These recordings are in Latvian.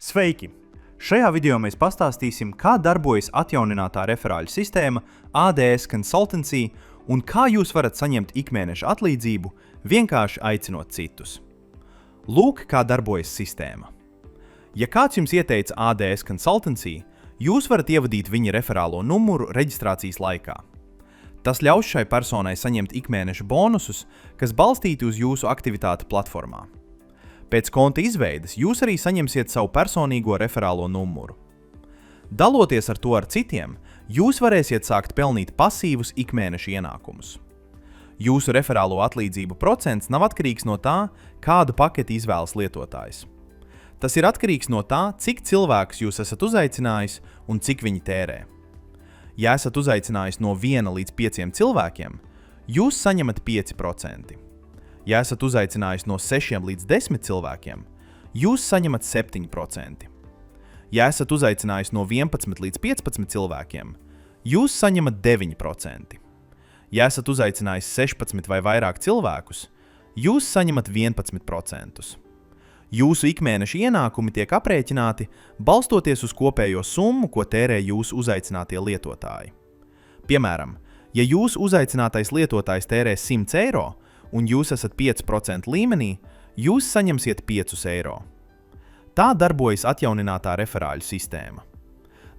Sveiki! Šajā video mēs pastāstīsim, kā darbojas atjauninātā referāļu sistēma ADS Consultancy un kā jūs varat saņemt ikmēneša atlīdzību, vienkārši aicinot citus. Lūk, kā darbojas sistēma. Ja kāds jums ieteica ADS Consultancy, jūs varat ievadīt viņa referālo numuru reģistrācijas laikā. Tas ļaus šai personai saņemt ikmēneša bonusus, kas balstīti uz jūsu aktivitāti platformā. Pēc konta izveides jūs arī saņemsiet savu personīgo referālo numuru. Daloties ar to ar citiem, jūs varēsiet sākt pelnīt pasīvus ikmēneša ienākumus. Jūsu referālo atlīdzību procents nav atkarīgs no tā, kādu paketi izvēlas lietotājs. Tas ir atkarīgs no tā, cik cilvēkus jūs esat uzaicinājis un cik viņi tērē. Ja esat uzaicinājis no 1 līdz 5 cilvēkiem, jūs saņemat 5%. Ja esat uzaicinājis no 6 līdz 10 cilvēkiem, jūs saņemat 7%. Ja esat uzaicinājis no 11 līdz 15 cilvēkiem, jūs saņemat 9%. Ja esat uzaicinājis 16 vai vairāk cilvēkus, jūs saņemat 11%. Jūsu ikmēneša ienākumi tiek aprēķināti, balstoties uz kopējo summu, ko tērē jūsu uzaicinātie lietotāji. Piemēram, ja jūsu uzaicinātais lietotājs tērē 100 eiro, un jūs esat 5% līmenī, jūs saņemsiet 5 eiro. Tā darbojas atjauninātā referāļu sistēma.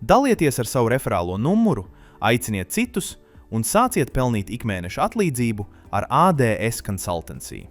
Dalieties ar savu referālo numuru, aiciniet citus un sāciet pelnīt ikmēneša atlīdzību ar ADS Consultancy.